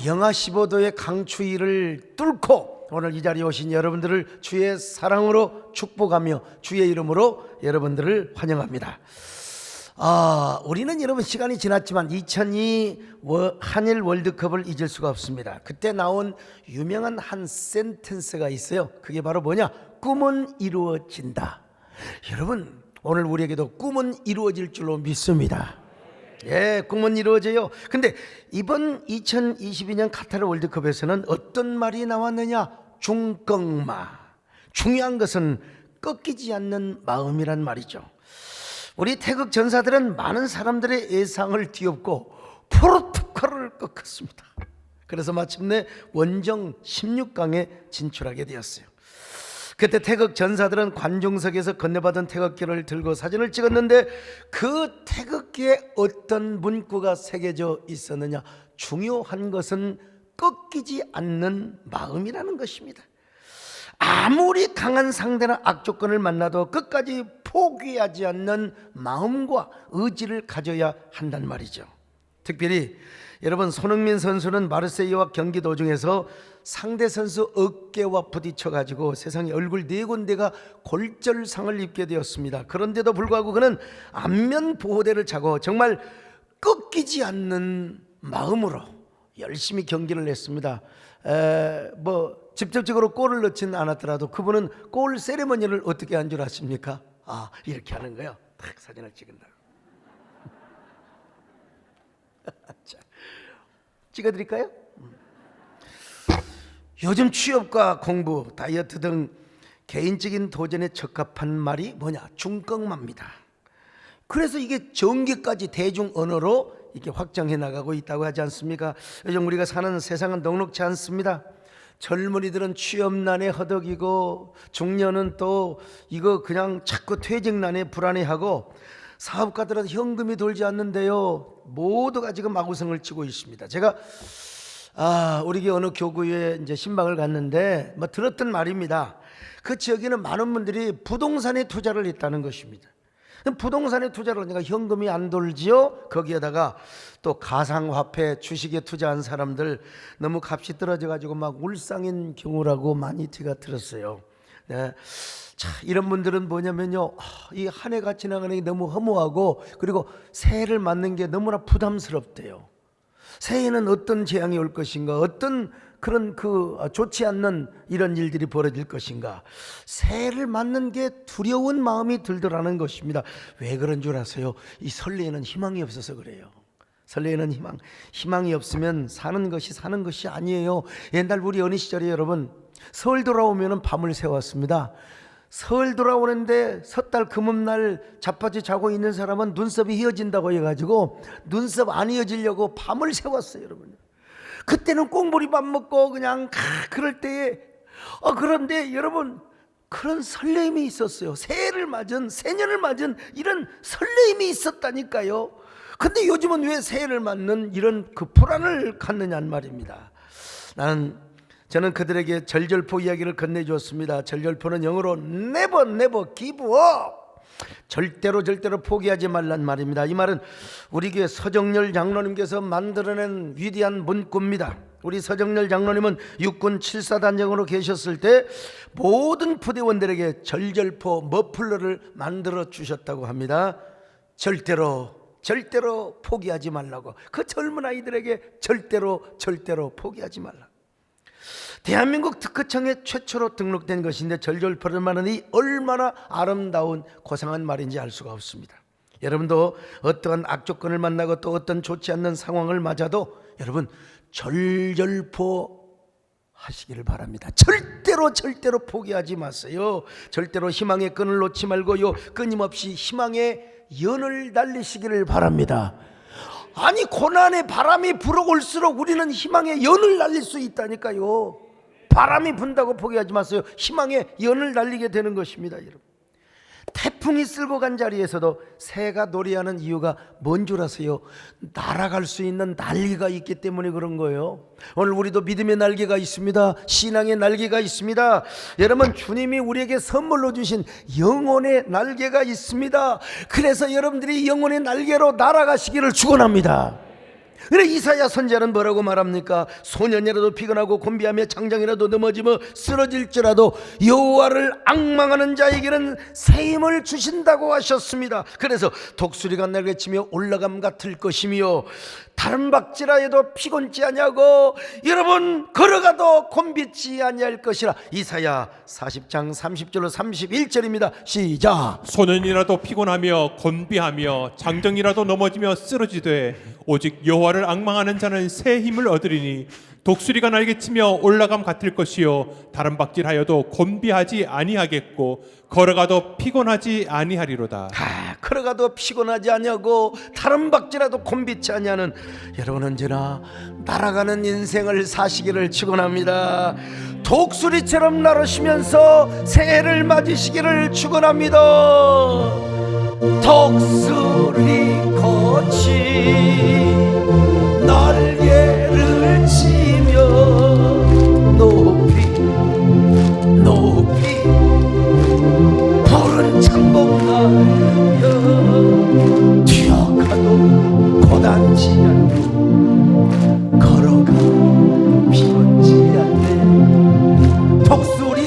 영하 15도의 강추위를 뚫고 오늘 이 자리에 오신 여러분들을 주의 사랑으로 축복하며 주의 이름으로 여러분들을 환영합니다. 우리는 여러분 시간이 지났지만 2002 한일 월드컵을 잊을 수가 없습니다. 그때 나온 유명한 한 센텐스가 있어요. 그게 바로 뭐냐? 꿈은 이루어진다. 여러분, 오늘 우리에게도 꿈은 이루어질 줄로 믿습니다. 예, 꿈은 이루어져요. 근데 이번 2022년 카타르 월드컵에서는 어떤 말이 나왔느냐? 중꺾마. 중요한 것은 꺾이지 않는 마음이란 말이죠. 우리 태극 전사들은 많은 사람들의 예상을 뒤엎고 포르투갈을 꺾었습니다. 그래서 마침내 원정 16강에 진출하게 되었어요. 그때 태극 전사들은 관중석에서 건네받은 태극기를 들고 사진을 찍었는데 그 태극기에 어떤 문구가 새겨져 있었느냐? 중요한 것은 꺾이지 않는 마음이라는 것입니다. 아무리 강한 상대나 악조건을 만나도 끝까지 포기하지 않는 마음과 의지를 가져야 한단 말이죠. 특별히 여러분, 손흥민 선수는 마르세유와 경기 도중에서 상대 선수 어깨와 부딪혀 가지고 세상에 얼굴 4군데가 골절상을 입게 되었습니다. 그런데도 불구하고 그는 안면 보호대를 차고 정말 꺾이지 않는 마음으로 열심히 경기를 했습니다. 직접적으로 골을 넣지는 않았더라도 그분은 골 세레머니를 어떻게 한 줄 아십니까? 이렇게 하는 거예요. 딱 사진을 찍은다고. 자, 찍어드릴까요? 요즘 취업과 공부, 다이어트 등 개인적인 도전에 적합한 말이 뭐냐? 중꺾마입니다. 그래서 이게 전기까지 대중 언어로 이렇게 확장해 나가고 있다고 하지 않습니까? 요즘 우리가 사는 세상은 녹록지 않습니다. 젊은이들은 취업난에 허덕이고 중년은 또 이거 그냥 자꾸 퇴직난에 불안해하고 사업가들은 현금이 돌지 않는데요, 모두가 지금 마구성을 치고 있습니다. 제가 우리 교 어느 교구에 이제 신방을 갔는데 들었던 말입니다. 그 지역에는 많은 분들이 부동산에 투자를 했다는 것입니다. 부동산에 투자를 하니까 현금이 안 돌지요. 거기에다가 또 가상화폐 주식에 투자한 사람들 너무 값이 떨어져 가지고 막 울상인 경우라고 많이 제가 들었어요. 네. 자, 이런 분들은 뭐냐면요, 이 한 해가 지나가는 게 너무 허무하고 그리고 새해를 맞는 게 너무나 부담스럽대요. 새해에는 어떤 재앙이 올 것인가, 어떤 그런 좋지 않는 이런 일들이 벌어질 것인가, 새해를 맞는 게 두려운 마음이 들더라는 것입니다. 왜 그런 줄 아세요? 이 설레에는 희망이 없어서 그래요. 설레에는 희망이 없으면 사는 것이 아니에요. 옛날 우리 어린 시절에 여러분, 설 돌아오면 밤을 새웠습니다. 설 돌아오는데 섣달 금음날 자빠지 자고 있는 사람은 눈썹이 휘어진다고 해가지고 눈썹 안 휘어지려고 밤을 새웠어요, 여러분. 그때는 꽁보리밥 먹고 그냥 그럴 때에 그런데 여러분, 그런 설레임이 있었어요. 새해를 맞은, 새년을 맞은 이런 설레임이 있었다니까요. 근데 요즘은 왜 새해를 맞는 이런 불안을 갖느냐는 말입니다. 저는 그들에게 절절포 이야기를 건네주었습니다. 절절포는 영어로 never give up, 절대로 포기하지 말란 말입니다. 이 말은 우리 교회 서정열 장로님께서 만들어낸 위대한 문구입니다. 우리 서정열 장로님은 육군 7사단장으로 계셨을 때 모든 부대원들에게 절절포 머플러를 만들어 주셨다고 합니다. 절대로 포기하지 말라고. 그 젊은 아이들에게 절대로 포기하지 말라. 대한민국 특허청에 최초로 등록된 것인데 절절포를 말하니 얼마나 아름다운 고상한 말인지 알 수가 없습니다. 여러분도 어떠한 악조건을 만나고 또 어떤 좋지 않는 상황을 맞아도 여러분 절절포 하시기를 바랍니다. 절대로 포기하지 마세요. 절대로 희망의 끈을 놓지 말고요, 끊임없이 희망의 연을 날리시기를 바랍니다. 아니, 고난의 바람이 불어올수록 우리는 희망의 연을 날릴 수 있다니까요. 바람이 분다고 포기하지 마세요. 희망의 연을 날리게 되는 것입니다, 여러분. 태풍이 쓸고 간 자리에서도 새가 노래하는 이유가 뭔 줄 아세요? 날아갈 수 있는 날개가 있기 때문에 그런 거예요. 오늘 우리도 믿음의 날개가 있습니다. 신앙의 날개가 있습니다. 여러분, 주님이 우리에게 선물로 주신 영혼의 날개가 있습니다. 그래서 여러분들이 영혼의 날개로 날아가시기를 축원합니다. 그래 이사야 선지자는 뭐라고 말합니까? 소년이라도 피곤하고 곤비하며 장정이라도 넘어지며 쓰러질지라도 여호와를 앙망하는 자에게는 새 힘을 주신다고 하셨습니다. 그래서 독수리가 날개치며 올라감 같을 것이며 다른 박질하 해도 피곤치 아니하고 여러분 걸어가도 곤비치 아니할 것이라. 이사야 40장 30절로 31절입니다. 시작. 소년이라도 피곤하며 곤비하며 장정이라도 넘어지며 쓰러지되 오직 여호와를 앙망하는 자는 새 힘을 얻으리니 독수리가 날개치며 올라감 같을 것이요 다른 박질하여도 곤비하지 아니하겠고 걸어가도 피곤하지 아니하리로다. 걸어가도 피곤하지 아니하고 다른 박질하도 곤비치 아니하는 여러분 언제나 날아가는 인생을 사시기를 축원합니다. 독수리처럼 날으시면서 새해를 맞으시기를 축원합니다. 독수리 같이 날개를 치며 높이 높이 푸른 창봉 날려 뛰어가도 고단치 않네 걸어가도 피곤치 않네 독수리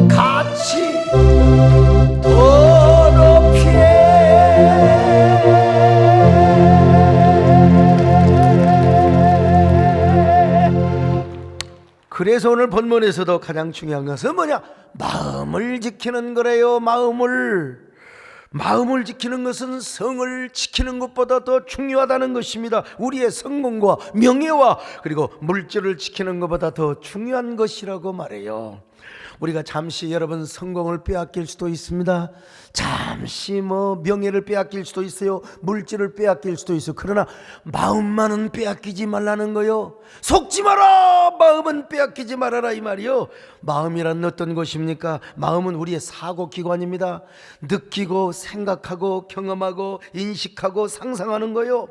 같이 더 높이 그래서 오늘 본문에서도 가장 중요한 것은 뭐냐? 마음을 지키는 거래요. 마음을 지키는 것은 성을 지키는 것보다 더 중요하다는 것입니다. 우리의 성공과 명예와 그리고 물질을 지키는 것보다 더 중요한 것이라고 말해요. 우리가 잠시 여러분 성공을 빼앗길 수도 있습니다. 잠시 명예를 빼앗길 수도 있어요. 물질을 빼앗길 수도 있어요. 그러나 마음만은 빼앗기지 말라는 거요. 속지 마라. 마음은 빼앗기지 말아라 이 말이요. 마음이란 어떤 것입니까? 마음은 우리의 사고기관입니다. 느끼고 생각하고 경험하고 인식하고 상상하는 거요.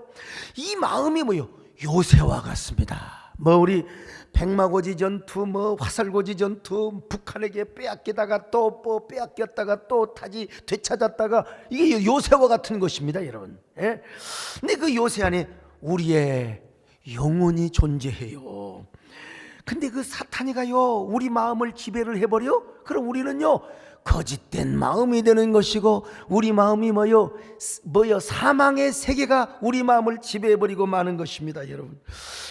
이 마음이 뭐요? 요새와 같습니다. 우리 백마고지 전투, 화살고지 전투, 북한에게 빼앗기다가 또 빼앗겼다가 또 다시 되찾았다가 이게 요새와 같은 것입니다, 여러분. 예? 근데 그 요새 안에 우리의 영혼이 존재해요. 근데 그 사탄이가요, 우리 마음을 지배를 해버려? 그럼 우리는요, 거짓된 마음이 되는 것이고, 우리 마음이 뭐요? 사망의 세계가 우리 마음을 지배해버리고 마는 것입니다, 여러분.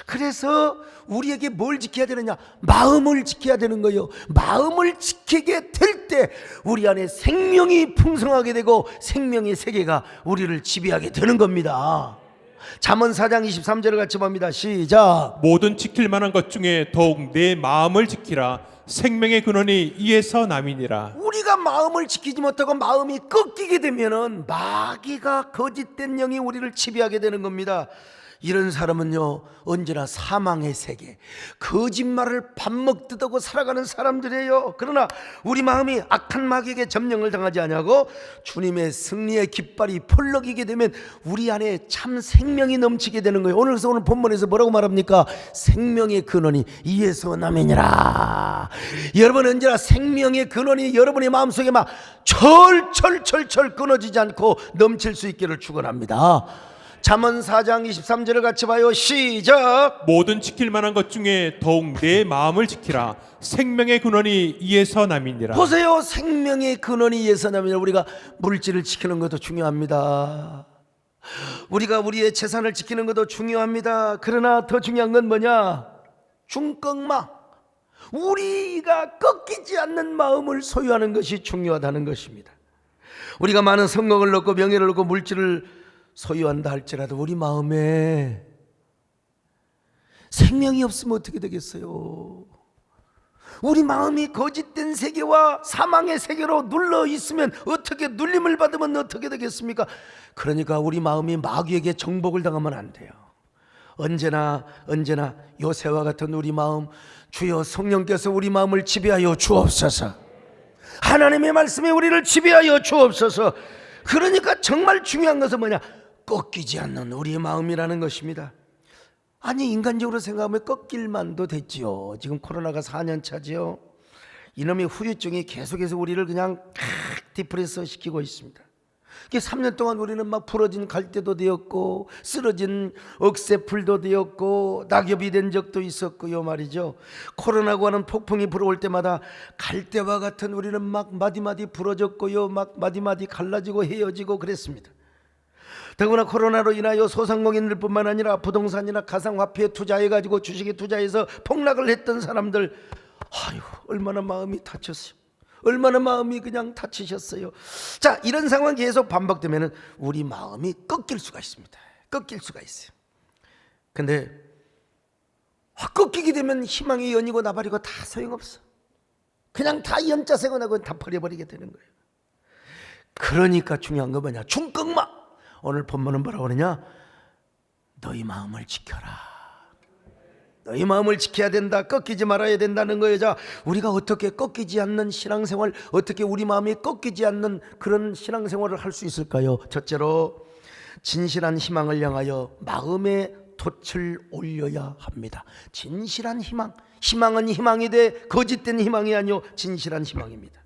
그래서 우리에게 뭘 지켜야 되느냐? 마음을 지켜야 되는 거예요. 마음을 지키게 될 때 우리 안에 생명이 풍성하게 되고 생명의 세계가 우리를 지배하게 되는 겁니다. 잠언 4장 23절을 같이 봅니다. 시작. 모든 지킬 만한 것 중에 더욱 내 마음을 지키라. 생명의 근원이 이에서 남이니라. 우리가 마음을 지키지 못하고 마음이 꺾이게 되면은 마귀가 거짓된 영이 우리를 지배하게 되는 겁니다. 이런 사람은요 언제나 사망의 세계, 거짓말을 밥 먹듯 하고 살아가는 사람들이에요. 그러나 우리 마음이 악한 마귀에게 점령을 당하지 아니하고 주님의 승리의 깃발이 펄럭이게 되면 우리 안에 참 생명이 넘치게 되는 거예요. 오늘 본문에서 뭐라고 말합니까? 생명의 근원이 이에서 남이니라. 여러분 언제나 생명의 근원이 여러분의 마음속에 막 철철철철 끊어지지 않고 넘칠 수 있기를 축원합니다. 잠언 4장 23절을 같이 봐요. 시작. 모든 지킬 만한 것 중에 더욱 내 마음을 지키라. 생명의 근원이 이에서 남이니라. 보세요. 생명의 근원이 이에서 남이니라. 우리가 물질을 지키는 것도 중요합니다. 우리가 우리의 재산을 지키는 것도 중요합니다. 그러나 더 중요한 건 뭐냐? 중꺾마. 우리가 꺾이지 않는 마음을 소유하는 것이 중요하다는 것입니다. 우리가 많은 성공을 얻고 명예를 얻고 물질을 소유한다 할지라도 우리 마음에 생명이 없으면 어떻게 되겠어요? 우리 마음이 거짓된 세계와 사망의 세계로 눌러 있으면 어떻게, 눌림을 받으면 어떻게 되겠습니까? 그러니까 우리 마음이 마귀에게 정복을 당하면 안 돼요. 언제나 요새와 같은 우리 마음, 주여 성령께서 우리 마음을 지배하여 주옵소서. 하나님의 말씀이 우리를 지배하여 주옵소서. 그러니까 정말 중요한 것은 뭐냐? 꺾이지 않는 우리의 마음이라는 것입니다. 아니 인간적으로 생각하면 꺾일 만도 됐지요. 지금 코로나가 4년 차지요. 이놈의 후유증이 계속해서 우리를 그냥 디프레스 시키고 있습니다. 이게 3년 동안 우리는 막 부러진 갈대도 되었고 쓰러진 억새풀도 되었고 낙엽이 된 적도 있었고요 말이죠. 코로나고 하는 폭풍이 불어올 때마다 갈대와 같은 우리는 막 마디마디 부러졌고요, 막 마디마디 갈라지고 헤어지고 그랬습니다. 더구나 코로나로 인하여 소상공인들뿐만 아니라 부동산이나 가상화폐에 투자해가지고 주식에 투자해서 폭락을 했던 사람들, 아이고 얼마나 마음이 다쳤어요. 얼마나 마음이 그냥 다치셨어요. 자, 이런 상황이 계속 반복되면 우리 마음이 꺾일 수가 있습니다. 꺾일 수가 있어요. 근데 꺾이게 되면 희망이 연이고 나발이고 다 소용없어. 그냥 다 연자생원하고 다 버려버리게 되는 거예요. 그러니까 중요한 거 뭐냐? 중꺾마. 오늘 본문은 뭐라고 그러냐? 너희 마음을 지켜라. 너희 마음을 지켜야 된다. 꺾이지 말아야 된다는 거예요. 자, 우리가 어떻게 꺾이지 않는 신앙생활, 어떻게 우리 마음이 꺾이지 않는 그런 신앙생활을 할 수 있을까요? 첫째로 진실한 희망을 향하여 마음의 돛을 올려야 합니다. 진실한 희망. 희망은 희망이 돼 거짓된 희망이 아니요 진실한 희망입니다.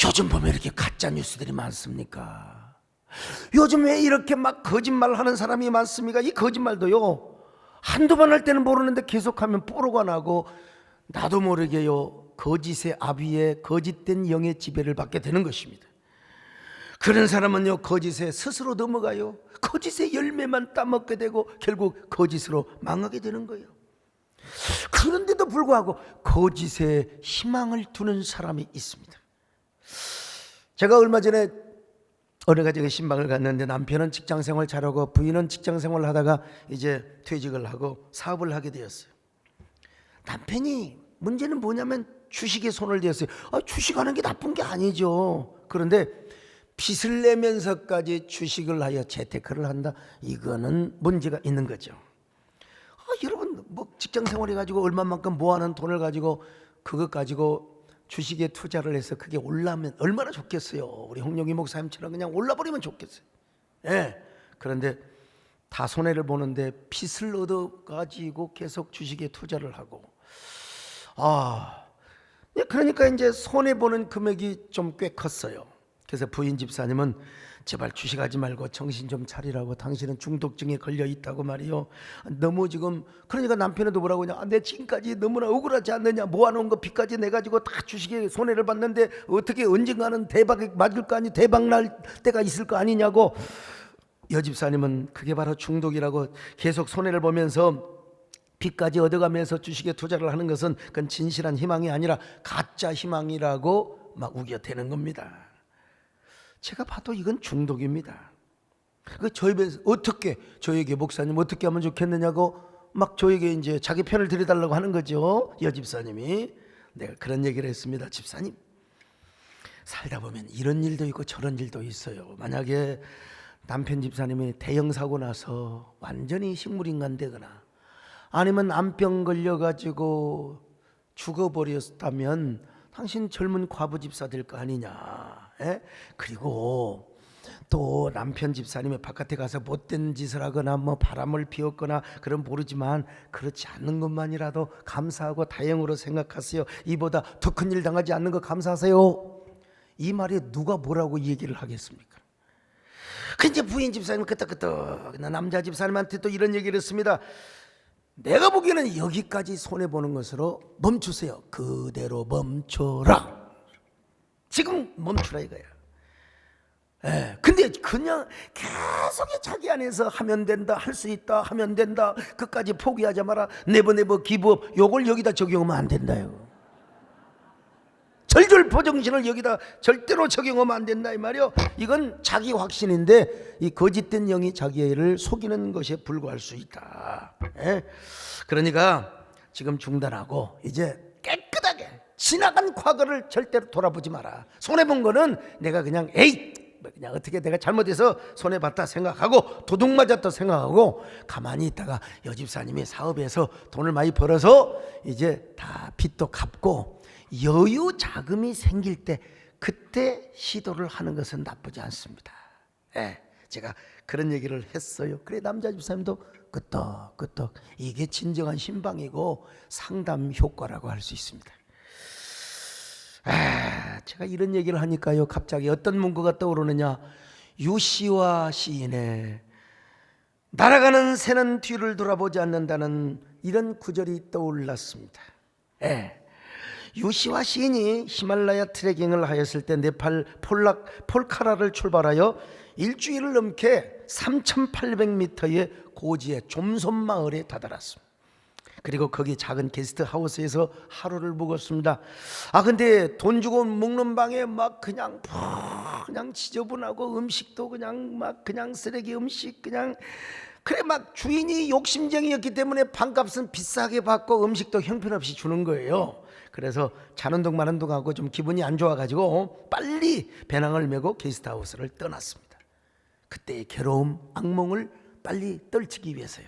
요즘 보면 이렇게 가짜 뉴스들이 많습니까? 요즘 왜 이렇게 막 거짓말하는 사람이 많습니까? 이 거짓말도요, 한두 번 할 때는 모르는데 계속하면 뽀로가 나고 나도 모르게요 거짓의 아비의 거짓된 영의 지배를 받게 되는 것입니다. 그런 사람은요 거짓에 스스로 넘어가요. 거짓의 열매만 따먹게 되고 결국 거짓으로 망하게 되는 거예요. 그런데도 불구하고 거짓에 희망을 두는 사람이 있습니다. 제가 얼마 전에 어느 가정에 신방을 갔는데 남편은 직장생활 잘하고 부인은 직장생활을 하다가 이제 퇴직을 하고 사업을 하게 되었어요. 남편이 문제는 뭐냐면 주식에 손을 대었어요. 주식하는 게 나쁜 게 아니죠. 그런데 빚을 내면서까지 주식을 하여 재테크를 한다. 이거는 문제가 있는 거죠. 여러분 뭐 직장생활 해가지고 얼마만큼 모아놓은 돈을 가지고 그것 가지고 주식에 투자를 해서 그게 올라면 얼마나 좋겠어요. 우리 홍영기 목사님처럼 그냥 올라버리면 좋겠어요. 예. 그런데 다 손해를 보는데 빚을 얻어가지고 계속 주식에 투자를 하고, 그러니까 이제 손해 보는 금액이 좀 꽤 컸어요. 그래서 부인 집사님은 제발 주식하지 말고 정신 좀 차리라고, 당신은 중독증에 걸려 있다고 말이요. 너무 지금, 그러니까 남편은 뭐라고 하냐, 내 지금까지 너무나 억울하지 않느냐, 모아놓은 거 빚까지 내가지고 다 주식에 손해를 봤는데 어떻게 언젠가는 대박이 맞을 거 아니, 대박 날 때가 있을 거 아니냐고. 여집사님은 그게 바로 중독이라고, 계속 손해를 보면서 빚까지 얻어가면서 주식에 투자를 하는 것은 그건 진실한 희망이 아니라 가짜 희망이라고 막 우겨대는 겁니다. 제가 봐도 이건 중독입니다. 저희 어떻게 저에게 목사님 어떻게 하면 좋겠느냐고 막 저에게 이제 자기 편을 들여달라고 하는 거죠. 여집사님이. 내가 그런 얘기를 했습니다. 집사님, 살다 보면 이런 일도 있고 저런 일도 있어요. 만약에 남편 집사님이 대형 사고 나서 완전히 식물인간 되거나 아니면 암병 걸려가지고 죽어버렸다면 당신 젊은 과부 집사 될 거 아니냐. 그리고 또 남편 집사님이 바깥에 가서 못된 짓을 하거나 뭐 바람을 피웠거나 그럼 모르지만 그렇지 않는 것만이라도 감사하고 다행으로 생각하세요. 이보다 더 큰 일 당하지 않는 거 감사하세요. 이 말에 누가 뭐라고 얘기를 하겠습니까? 근데 부인 집사님은 끄떡끄떡 남자 집사님한테 또 이런 얘기를 했습니다. 내가 보기에는 여기까지 손해보는 것으로 멈추세요. 그대로 멈춰라. 지금 멈추라 이거야. 근데 그냥 계속 자기 안에서 하면 된다, 할 수 있다, 하면 된다, 끝까지 포기하지 마라, 네버 기브업, 요걸 여기다 적용하면 안 된다요. 절절포정신을 여기다 절대로 적용하면 안 된다 이 말이요. 이건 자기 확신인데 이 거짓된 영이 자기를 속이는 것에 불과할 수 있다. 그러니까 지금 중단하고 이제 깨끗하게 지나간 과거를 절대로 돌아보지 마라. 손해본 거는 내가 그냥 그냥 어떻게 내가 잘못해서 손해봤다 생각하고 도둑 맞았다 생각하고 가만히 있다가 여집사님이 사업에서 돈을 많이 벌어서 이제 다 빚도 갚고 여유 자금이 생길 때 그때 시도를 하는 것은 나쁘지 않습니다. 제가 그런 얘기를 했어요. 그래 남자 집사님도 끄떡끄떡 이게 진정한 신방이고 상담 효과라고 할 수 있습니다. 제가 이런 얘기를 하니까요, 갑자기 어떤 문구가 떠오르느냐. 유시와 시인의 날아가는 새는 뒤를 돌아보지 않는다는 이런 구절이 떠올랐습니다. 유시와 시인이 히말라야 트레킹을 하였을 때 네팔 폴카라를 출발하여 일주일을 넘게 3,800m의 고지의 좀손마을에 다다랐습니다. 그리고 거기 작은 게스트하우스에서 하루를 묵었습니다. 근데 돈 주고 묵는 방에 막 그냥 지저분하고 음식도 그냥 쓰레기 음식 그래 막 주인이 욕심쟁이였기 때문에 방값은 비싸게 받고 음식도 형편없이 주는 거예요. 그래서 자는 둥 마는 둥 하고 좀 기분이 안 좋아가지고 빨리 배낭을 메고 게스트하우스를 떠났습니다. 그때의 괴로움, 악몽을 빨리 떨치기 위해서요.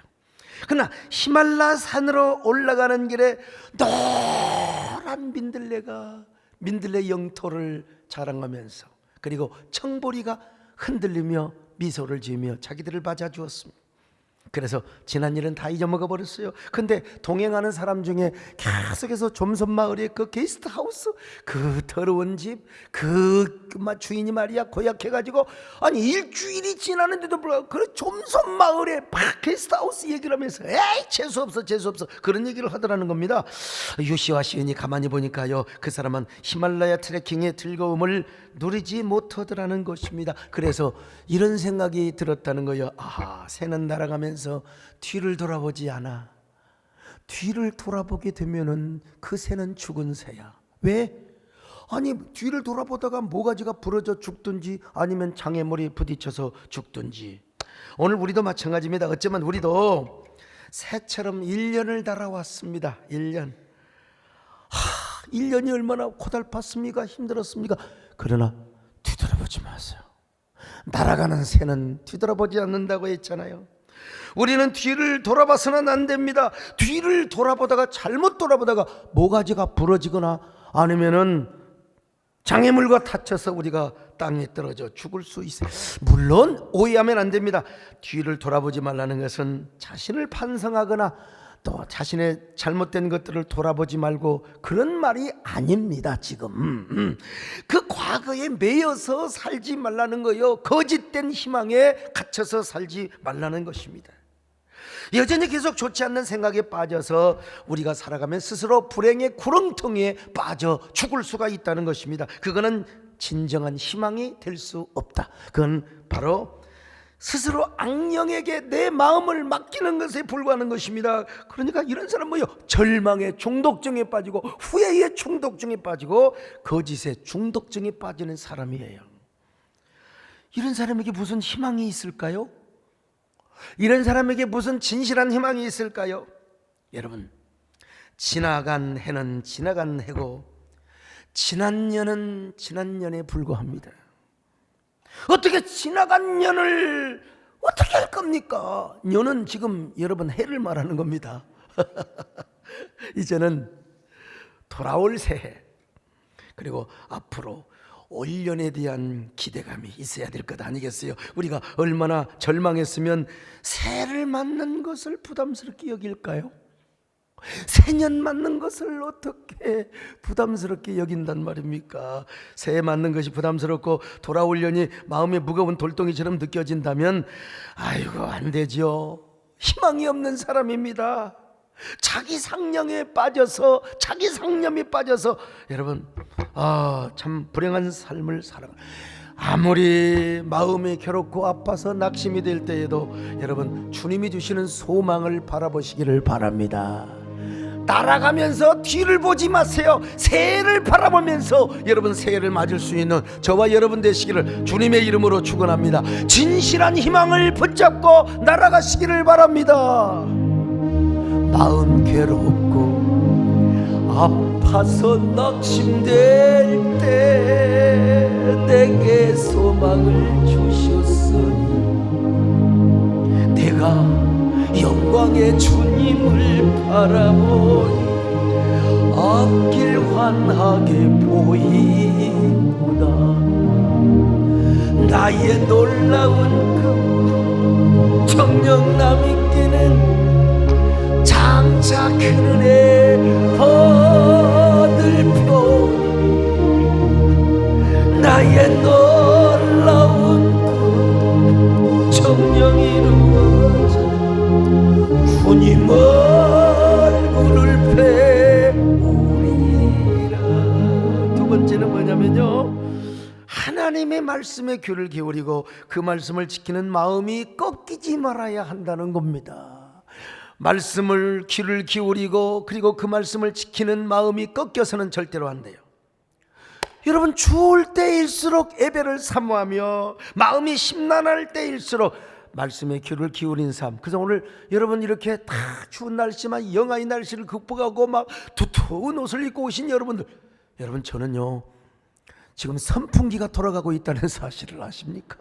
그러나 히말라 산으로 올라가는 길에 노란 민들레 영토를 자랑하면서, 그리고 청보리가 흔들리며 미소를 지으며 자기들을 맞아주었습니다. 그래서 지난 일은 다 잊어먹어 버렸어요. 근데 동행하는 사람 중에 계속해서 좀손마을의 그 게스트하우스, 그 더러운 집, 그 주인이 말이야 고약해가지고 일주일이 지나는데도 불구하고 그 좀손마을의 게스트하우스 얘기를 하면서 에이 재수없어 그런 얘기를 하더라는 겁니다. 유시와 시인이 가만히 보니까요, 그 사람은 히말라야 트레킹의 즐거움을 누리지 못하더라는 것입니다. 그래서 이런 생각이 들었다는 거예요. 새는 날아가면서 뒤를 돌아보지 않아. 뒤를 돌아보게 되면은 그 새는 죽은 새야. 왜? 뒤를 돌아보다가 모가지가 부러져 죽든지 아니면 장애물이 부딪혀서 죽든지. 오늘 우리도 마찬가지입니다. 어쩌면 우리도 새처럼 1년을 달아왔습니다. 1년. 1년이 얼마나 고달팠습니까? 힘들었습니까? 그러나 뒤돌아보지 마세요. 날아가는 새는 뒤돌아보지 않는다고 했잖아요. 우리는 뒤를 돌아봐서는 안 됩니다. 뒤를 돌아보다가 잘못 돌아보다가 모가지가 부러지거나 아니면은 장애물과 다쳐서 우리가 땅에 떨어져 죽을 수 있어요. 물론 오해하면 안 됩니다. 뒤를 돌아보지 말라는 것은 자신을 반성하거나 또 자신의 잘못된 것들을 돌아보지 말고 그런 말이 아닙니다. 지금 그 과거에 매여서 살지 말라는 거요. 거짓된 희망에 갇혀서 살지 말라는 것입니다. 여전히 계속 좋지 않는 생각에 빠져서 우리가 살아가면 스스로 불행의 구렁텅이에 빠져 죽을 수가 있다는 것입니다. 그거는 진정한 희망이 될 수 없다. 그건 바로 스스로 악령에게 내 마음을 맡기는 것에 불과하는 것입니다. 그러니까 이런 사람 절망의 중독증에 빠지고 후회의 중독증에 빠지고 거짓의 중독증에 빠지는 사람이에요. 이런 사람에게 무슨 희망이 있을까요? 이런 사람에게 무슨 진실한 희망이 있을까요? 여러분, 지나간 해는 지나간 해고 지난 년은 지난 년에 불과합니다. 어떻게 지나간 년을 어떻게 할 겁니까? 년은 지금 여러분 해를 말하는 겁니다. 이제는 돌아올 새해, 그리고 앞으로 올 년에 대한 기대감이 있어야 될 것 아니겠어요? 우리가 얼마나 절망했으면 새해를 맞는 것을 부담스럽게 여길까요? 새년 맞는 것을 어떻게 부담스럽게 여긴단 말입니까? 새해 맞는 것이 부담스럽고 돌아올 년이 마음에 무거운 돌덩이처럼 느껴진다면 안 되죠. 희망이 없는 사람입니다. 자기 상념에 빠져서 여러분 참 불행한 삶을 살아가. 아무리 마음이 괴롭고 아파서 낙심이 될 때에도 여러분 주님이 주시는 소망을 바라보시기를 바랍니다. 날아가면서 뒤를 보지 마세요. 새해를 바라보면서 여러분 새해를 맞을 수 있는 저와 여러분 되시기를 주님의 이름으로 축원합니다. 진실한 희망을 붙잡고 날아가시기를 바랍니다. 마음 괴롭고 아파서 낙심될 때 내게 소망을 주셨으니 내가 영광의 주님을 바라보니 앞길 환하게 보이구나. 나의 놀라운 그 청령나무 잎에는 장차 큰 은혜 받을 펴니 하나님의 말씀에 귀를 기울이고 그 말씀을 지키는 마음이 꺾이지 말아야 한다는 겁니다. 말씀을 귀를 기울이고 그리고 그 말씀을 지키는 마음이 꺾여서는 절대로 안 돼요. 여러분, 추울 때일수록 예배를 사모하며 마음이 심란할 때일수록 말씀에 귀를 기울인 삶. 그래서 오늘 여러분 이렇게 다 추운 날씨만 영하의 날씨를 극복하고 막 두터운 옷을 입고 오신 여러분들, 여러분 저는요 지금 선풍기가 돌아가고 있다는 사실을 아십니까?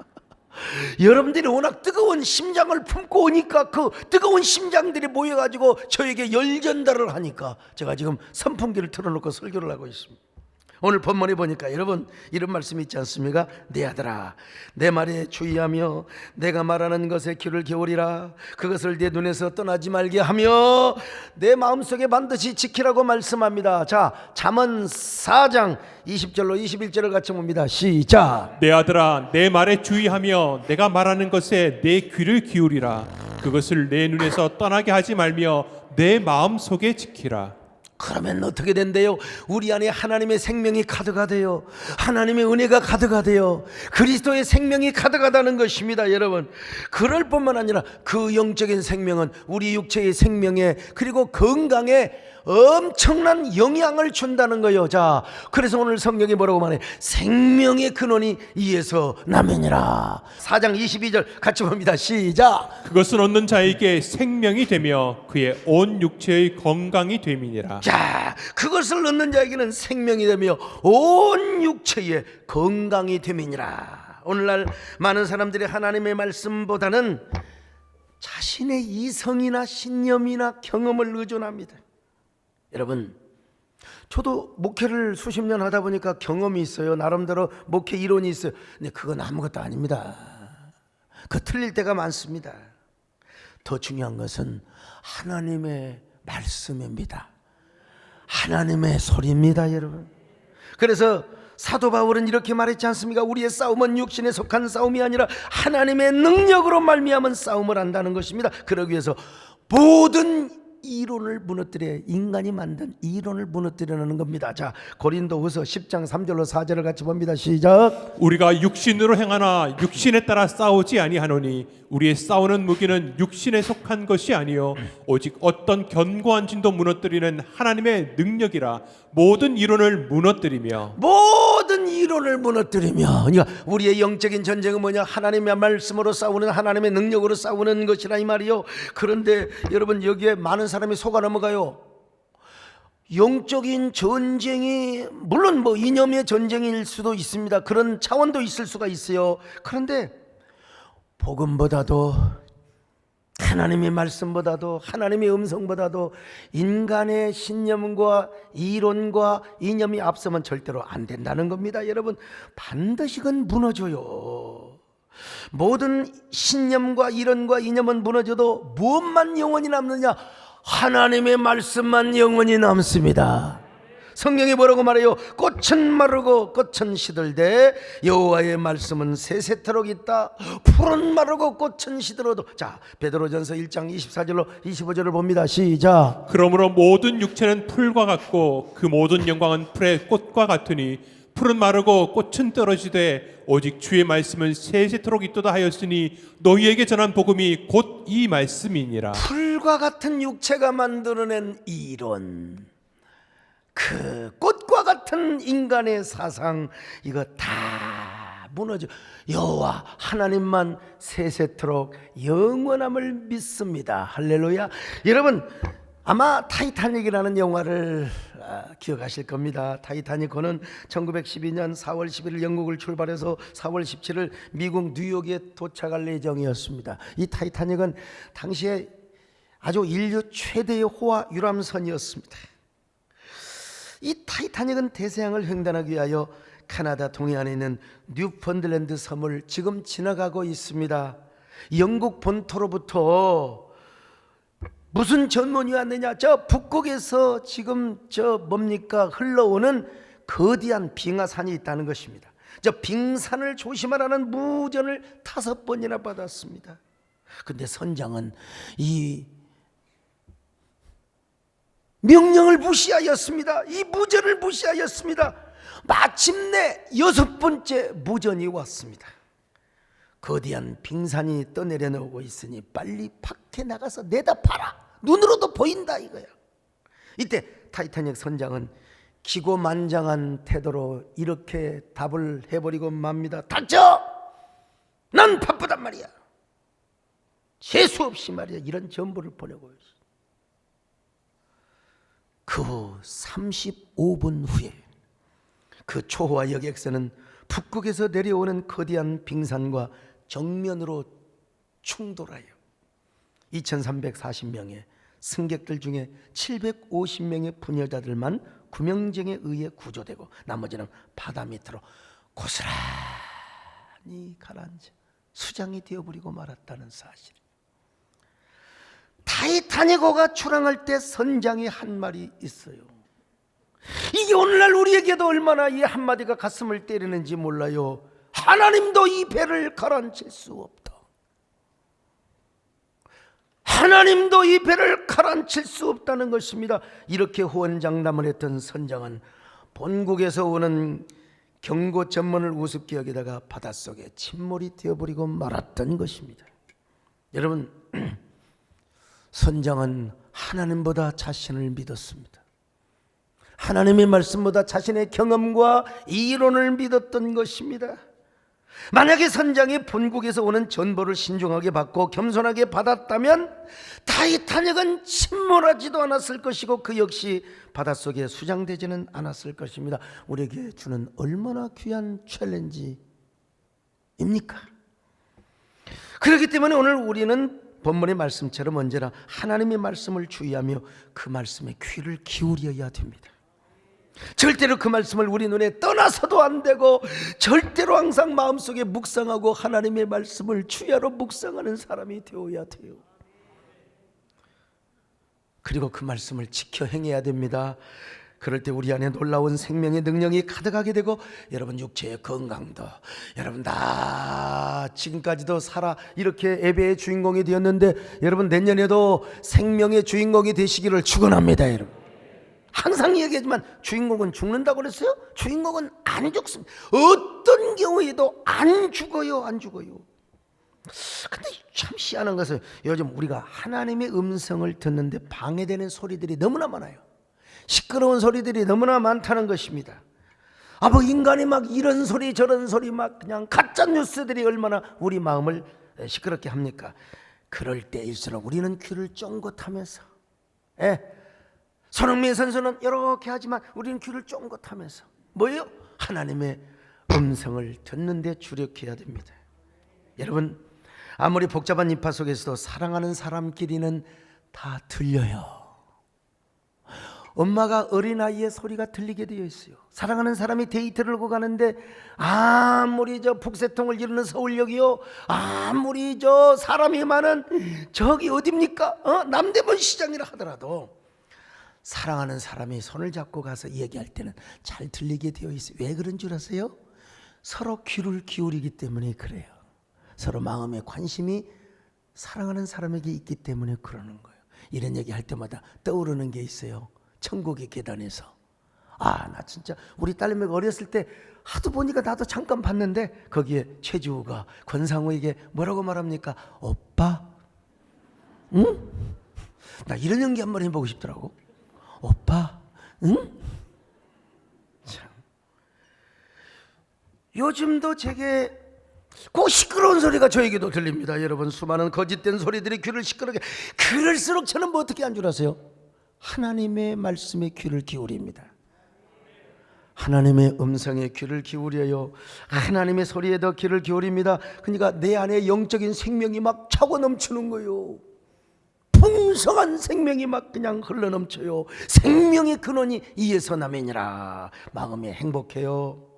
여러분들이 워낙 뜨거운 심장을 품고 오니까 그 뜨거운 심장들이 모여가지고 저에게 열 전달을 하니까 제가 지금 선풍기를 틀어놓고 설교를 하고 있습니다. 오늘 본문에 보니까 여러분 이런 말씀이 있지 않습니까? 내 아들아, 내 말에 주의하며 내가 말하는 것에 귀를 기울이라. 그것을 내 눈에서 떠나지 말게 하며 내 마음속에 반드시 지키라고 말씀합니다. 자, 잠언 4장 20절로 21절을 같이 봅니다. 시작. 내 아들아, 내 말에 주의하며 내가 말하는 것에 내 귀를 기울이라. 그것을 내 눈에서 떠나게 하지 말며 내 마음 속에 지키라. 그러면 어떻게 된대요? 우리 안에 하나님의 생명이 가득하대요. 하나님의 은혜가 가득하대요. 그리스도의 생명이 가득하다는 것입니다. 여러분, 그럴 뿐만 아니라 그 영적인 생명은 우리 육체의 생명에 그리고 건강에 엄청난 영향을 준다는 거예요. 자, 그래서 오늘 성경이 뭐라고 말해? 생명의 근원이 이에서 나면이라. 4장 22절 같이 봅니다. 시작. 그것은 얻는 자에게 생명이 되며 그의 온 육체의 건강이 됨이니라. 자, 그것을 얻는 자에게는 생명이 되며 온 육체의 건강이 됨이니라. 오늘날 많은 사람들이 하나님의 말씀보다는 자신의 이성이나 신념이나 경험을 의존합니다. 여러분, 저도 목회를 수십 년 하다 보니까 경험이 있어요. 나름대로 목회 이론이 있어요. 근데 그건 아무것도 아닙니다. 그 틀릴 때가 많습니다. 더 중요한 것은 하나님의 말씀입니다. 하나님의 소리입니다, 여러분. 그래서 사도 바울은 이렇게 말했지 않습니까? 우리의 싸움은 육신에 속한 싸움이 아니라 하나님의 능력으로 말미암은 싸움을 한다는 것입니다. 그러기 위해서 모든 이론을 무너뜨려, 인간이 만든 이론을 무너뜨리는 겁니다. 자, 고린도후서 10장 3절로 4절을 같이 봅니다. 시작. 우리가 육신으로 행하나 육신에 따라 싸우지 아니하노니 우리의 싸우는 무기는 육신에 속한 것이 아니요 오직 어떤 견고한 진도 무너뜨리는 하나님의 능력이라. 모든 이론을 무너뜨리며 모든 이론을 무너뜨리며. 그러니까 우리의 영적인 전쟁은 뭐냐? 하나님의 말씀으로 싸우는, 하나님의 능력으로 싸우는 것이라 이 말이요. 그런데 여러분, 여기에 많은 사람이 속아 넘어가요. 영적인 전쟁이 물론 뭐 이념의 전쟁일 수도 있습니다. 그런 차원도 있을 수가 있어요. 그런데 복음보다도, 하나님의 말씀보다도, 하나님의 음성보다도 인간의 신념과 이론과 이념이 앞서면 절대로 안 된다는 겁니다. 여러분, 반드시 그건 무너져요. 모든 신념과 이론과 이념은 무너져도 무엇만 영원히 남느냐? 하나님의 말씀만 영원히 남습니다. 성경이 뭐라고 말해요? 꽃은 마르고 꽃은 시들되 여호와의 말씀은 세세토록 있다. 풀은 마르고 꽃은 시들어도. 자, 베드로전서 1장 24절로 25절을 봅니다. 시작. 그러므로 모든 육체는 풀과 같고 그 모든 영광은 풀의 꽃과 같으니 풀은 마르고 꽃은 떨어지되 오직 주의 말씀은 세세토록 있도다 하였으니 너희에게 전한 복음이 곧 이 말씀이니라. 풀과 같은 육체가 만들어낸 이론, 그 꽃과 같은 인간의 사상, 이거 다 무너져. 여호와 하나님만 세세토록 영원함을 믿습니다. 할렐루야. 여러분, 아마 타이타닉이라는 영화를 기억하실 겁니다. 타이타닉호는 1912년 4월 11일 영국을 출발해서 4월 17일 미국 뉴욕에 도착할 예정이었습니다. 이 타이타닉은 당시에 아주 인류 최대의 호화 유람선이었습니다. 이 타이타닉은 대서양을 횡단하기 위하여 캐나다 동해안에 있는 뉴펀들랜드 섬을 지금 지나가고 있습니다. 영국 본토로부터 무슨 전문이 왔느냐? 저 북극에서 지금 저 뭡니까? 흘러오는 거대한 빙하산이 있다는 것입니다. 저 빙산을 조심하라는 무전을 5번이나 받았습니다. 근데 선장은 이 명령을 무시하였습니다. 이 무전을 무시하였습니다. 마침내 6번째 무전이 왔습니다. 거대한 빙산이 떠내려 나오고 있으니 빨리 밖에 나가서 내다봐라. 눈으로도 보인다 이거야. 이때 타이타닉 선장은 기고만장한 태도로 이렇게 답을 해버리고 맙니다. 닥쳐! 난 바쁘단 말이야. 재수없이 말이야 이런 전보를 보내고 있어. 그 후 35분 후에 그 초호화 여객선은 북극에서 내려오는 거대한 빙산과 정면으로 충돌하여 2340명의 승객들 중에 750명의 부녀자들만 구명정에 의해 구조되고 나머지는 바다 밑으로 고스란히 가라앉아 수장이 되어버리고 말았다는 사실. 타이타닉호가 출항할 때 선장이 한 말이 있어요. 이게 오늘날 우리에게도 얼마나 이 한마디가 가슴을 때리는지 몰라요. 하나님도 이 배를 가라앉힐 수 없다. 하나님도 이 배를 가라앉힐 수 없다는 것입니다. 이렇게 호언장담을 했던 선장은 본국에서 오는 경고 전문을 우습게 여기다가 바닷속에 침몰이 되어버리고 말았던 것입니다. 여러분, 선장은 하나님보다 자신을 믿었습니다. 하나님의 말씀보다 자신의 경험과 이론을 믿었던 것입니다. 만약에 선장이 본국에서 오는 전보를 신중하게 받고 겸손하게 받았다면 타이타닉은 침몰하지도 않았을 것이고 그 역시 바닷속에 수장되지는 않았을 것입니다. 우리에게 주는 얼마나 귀한 챌린지입니까? 그렇기 때문에 오늘 우리는 본문의 말씀처럼 언제나 하나님의 말씀을 주의하며 그 말씀에 귀를 기울여야 됩니다. 절대로 그 말씀을 우리 눈에 떠나서도 안 되고 절대로 항상 마음속에 묵상하고 하나님의 말씀을 주야로 묵상하는 사람이 되어야 돼요. 그리고 그 말씀을 지켜 행해야 됩니다. 그럴 때 우리 안에 놀라운 생명의 능력이 가득하게 되고 여러분 육체의 건강도 여러분 다 지금까지도 살아 이렇게 예배의 주인공이 되었는데 여러분 내년에도 생명의 주인공이 되시기를 축원합니다. 여러분 항상 얘기하지만 주인공은 죽는다고 그랬어요? 주인공은 안 죽습니다. 어떤 경우에도 안 죽어요. 안 죽어요. 근데 참 희한한 것은 요즘 우리가 하나님의 음성을 듣는데 방해되는 소리들이 너무나 많아요. 시끄러운 소리들이 너무나 많다는 것입니다. 뭐 인간이 막 이런 소리 저런 소리 막 그냥 가짜 뉴스들이 얼마나 우리 마음을 시끄럽게 합니까? 그럴 때일수록 우리는 귀를 쫑긋하면서 손흥민 선수는 이렇게 하지만 우리는 귀를 쫑긋하면서 뭐예요? 하나님의 음성을 듣는데 주력해야 됩니다. 여러분 아무리 복잡한 인파 속에서도 사랑하는 사람끼리는 다 들려요. 엄마가 어린아이의 소리가 들리게 되어 있어요. 사랑하는 사람이 데이트를 하고 가는데 아무리 저 북새통을 이루는 서울역이요 아무리 저 사람이 많은 저기 어딥니까? 남대문 시장이라 하더라도 사랑하는 사람이 손을 잡고 가서 얘기할 때는 잘 들리게 되어 있어요. 왜 그런 줄 아세요? 서로 귀를 기울이기 때문에 그래요. 서로 마음에 관심이 사랑하는 사람에게 있기 때문에 그러는 거예요. 이런 얘기 할 때마다 떠오르는 게 있어요. 천국의 계단에서 나 진짜 우리 딸내미가 어렸을 때 하도 보니까 나도 잠깐 봤는데 거기에 최지우가 권상우에게 뭐라고 말합니까? 오빠? 응? 나 이런 연기 한번 해보고 싶더라고. 오빠? 응? 참. 요즘도 제게 그 시끄러운 소리가 저에게도 들립니다. 여러분 수많은 거짓된 소리들이 귀를 시끄럽게 그럴수록 저는 뭐 어떻게 한 줄 아세요? 하나님의 말씀에 귀를 기울입니다. 하나님의 음성에 귀를 기울여요. 하나님의 소리에도 귀를 기울입니다. 그러니까 내 안에 영적인 생명이 막 차고 넘치는 거예요. 풍성한 생명이 막 그냥 흘러넘쳐요. 생명의 근원이 이에서 나매니라. 마음이 행복해요.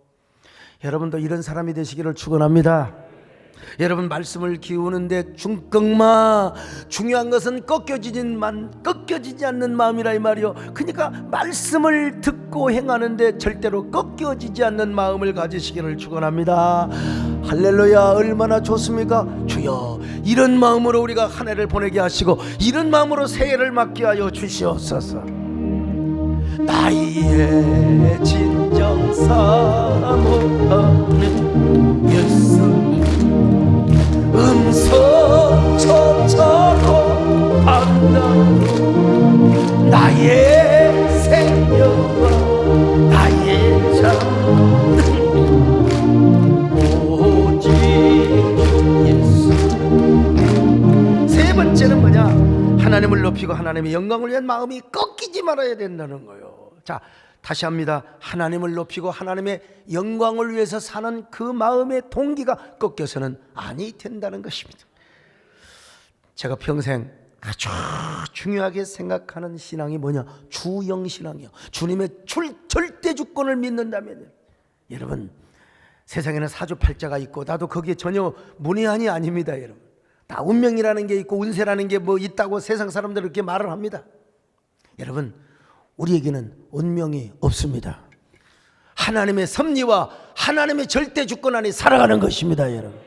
여러분도 이런 사람이 되시기를 축원합니다. 여러분 말씀을 기우는데 중꺾마 중요한 것은 꺾여지지 않는 마음이라 이 말이요. 그러니까 말씀을 듣고 행하는데 절대로 꺾여지지 않는 마음을 가지시기를 축원합니다. 할렐루야. 얼마나 좋습니까? 주여 이런 마음으로 우리가 한 해를 보내게 하시고 이런 마음으로 새해를 맞게 하여 주시옵소서. 나의 진정 사모하는 예수 음성처럼 아름다운 나의 생명과 나의 참 오직 예수. 세 번째는 뭐냐? 하나님을 높이고 하나님의 영광을 위한 마음이 꺾이지 말아야 된다는 거예요. 자, 다시 합니다. 하나님을 높이고 하나님의 영광을 위해서 사는 그 마음의 동기가 꺾여서는 아니 된다는 것입니다. 제가 평생 아주 중요하게 생각하는 신앙이 뭐냐? 주영신앙이요. 주님의 절대 주권을 믿는다면, 여러분, 세상에는 사주팔자가 있고 나도 거기에 전혀 문외한이 아닙니다. 여러분, 다 운명이라는 게 있고 운세라는 게 뭐 있다고 세상 사람들 그렇게 말을 합니다. 여러분, 우리에게는 운명이 없습니다. 하나님의 섭리와 하나님의 절대 주권 안에 살아가는 것입니다. 여러분,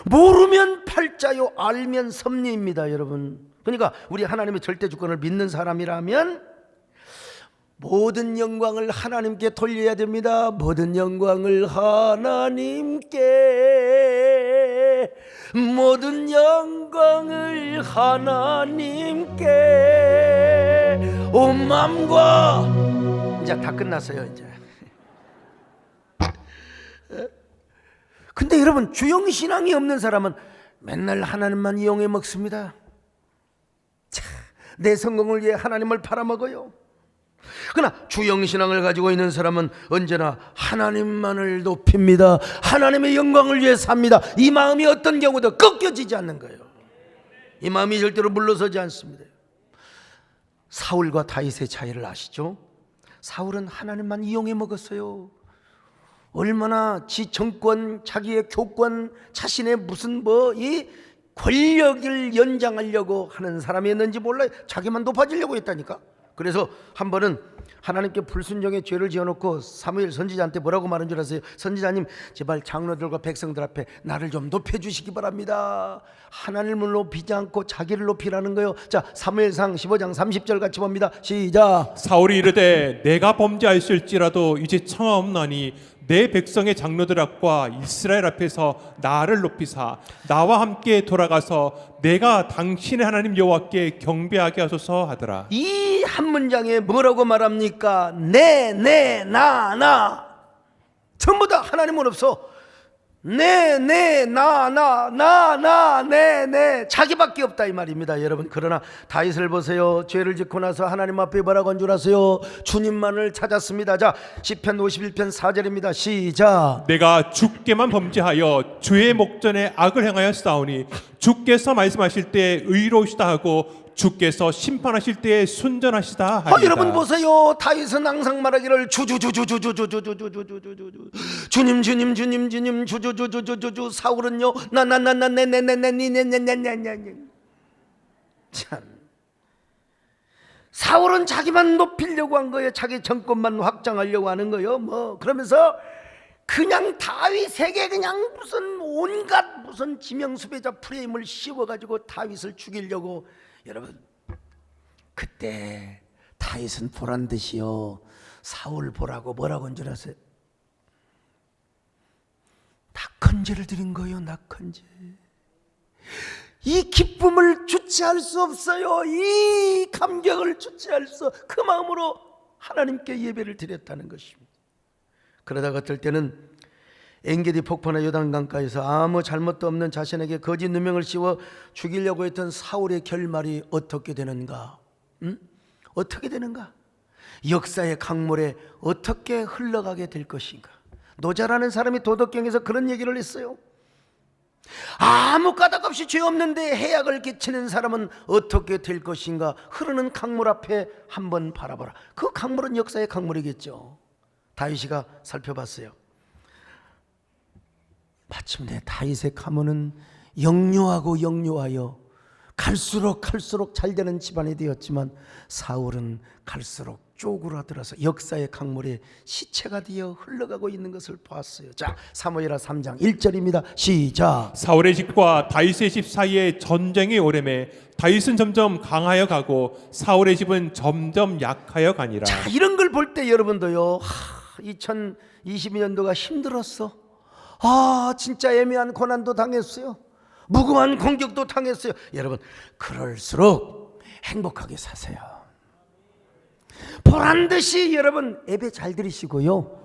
모르면 팔자요 알면 섭리입니다. 여러분, 그러니까 우리 하나님의 절대 주권을 믿는 사람이라면 모든 영광을 하나님께 돌려야 됩니다. 모든 영광을 하나님께, 모든 영광을 하나님께 온 마음과. 이제 다 끝났어요. 이제. 근데 여러분, 주영신앙이 없는 사람은 맨날 하나님만 이용해 먹습니다. 자, 내 성공을 위해 하나님을 팔아먹어요. 그러나 주영신앙을 가지고 있는 사람은 언제나 하나님만을 높입니다. 하나님의 영광을 위해 삽니다. 이 마음이 어떤 경우도 꺾여지지 않는 거예요. 이 마음이 절대로 물러서지 않습니다. 사울과 다윗의 차이를 아시죠? 사울은 하나님만 이용해 먹었어요. 얼마나 지 정권, 자기의 교권, 자신의 무슨 이 권력을 연장하려고 하는 사람이었는지 몰라요. 자기만 높아지려고 했다니까. 그래서 한 번은 하나님께 불순종의 죄를 지어놓고 사무엘 선지자한테 뭐라고 말한 줄 아세요? 선지자님, 제발 장로들과 백성들 앞에 나를 좀 높여주시기 바랍니다. 하나님을 높이지 않고 자기를 높이라는 거예요. 자, 사무엘상 15장 30절 같이 봅니다. 시작. 사울이 이르되 내가 범죄하였을지라도 이제 청하옵나니 내 백성의 장로들 앞과 이스라엘 앞에서 나를 높이사 나와 함께 돌아가서 내가 당신의 하나님 여호와께 경배하게 하소서 하더라. 이 한 문장에 뭐라고 말합니까? 나 전부 다 하나님은 없어. 네 자기밖에 없다 이 말입니다. 여러분, 그러나 다윗을 보세요. 죄를 짓고 나서 하나님 앞에 뭐라고 한 줄 아세요? 주님만을 찾았습니다. 자, 시편 51편 4절입니다. 시작. 내가 주께만 범죄하여 주의 목전에 악을 행하여 싸우니 주께서 말씀하실 때 의로우시다 하고 주께서 심판하실 때에 순전하시다 하리이다. 여러분 보세요. 다윗은 항상 말하기를 주님 주주주주주주. 사울은요 참, 사울은 자기만 높이려고 한 거예요. 자기 정권만 확장하려고 하는 거예요. 그러면서 그냥 다윗에게 그냥 무슨 온갖 무슨 지명수배자 프레임을 씌워가지고 다윗을 죽이려고. 여러분, 그때 다윗은 보란 듯이요 사울 보라고 뭐라고 한 줄 아세요? 낙헌제를 드린 거예요. 낙헌제. 이 기쁨을 주체할 수 없어요. 이 감격을 주체할 수, 그 마음으로 하나님께 예배를 드렸다는 것입니다. 그러다가 어떨 때는 엔게디 폭포나 요단강가에서 아무 잘못도 없는 자신에게 거짓 누명을 씌워 죽이려고 했던 사울의 결말이 어떻게 되는가? 어떻게 되는가? 역사의 강물에 어떻게 흘러가게 될 것인가? 노자라는 사람이 도덕경에서 그런 얘기를 했어요. 아무 까닭 없이 죄 없는데 해악을 끼치는 사람은 어떻게 될 것인가? 흐르는 강물 앞에 한번 바라보라. 그 강물은 역사의 강물이겠죠. 다윗이가 살펴봤어요. 마침내 다윗의 가문은 영유하고 영유하여 갈수록 잘 되는 집안이 되었지만 사울은 갈수록 쪼그라들어서 역사의 강물에 시체가 되어 흘러가고 있는 것을 보았어요. 자, 사무엘하 3장 1절입니다. 시작. 사울의 집과 다윗의 집 사이에 전쟁이 오래매 다윗은 점점 강하여 가고 사울의 집은 점점 약하여 가니라. 자, 이런 걸 볼 때 여러분도요, 2022년도가 힘들었어. 진짜 애매한 고난도 당했어요. 무고한 공격도 당했어요. 여러분, 그럴수록 행복하게 사세요. 보란듯이 여러분 예배 잘 드리시고요,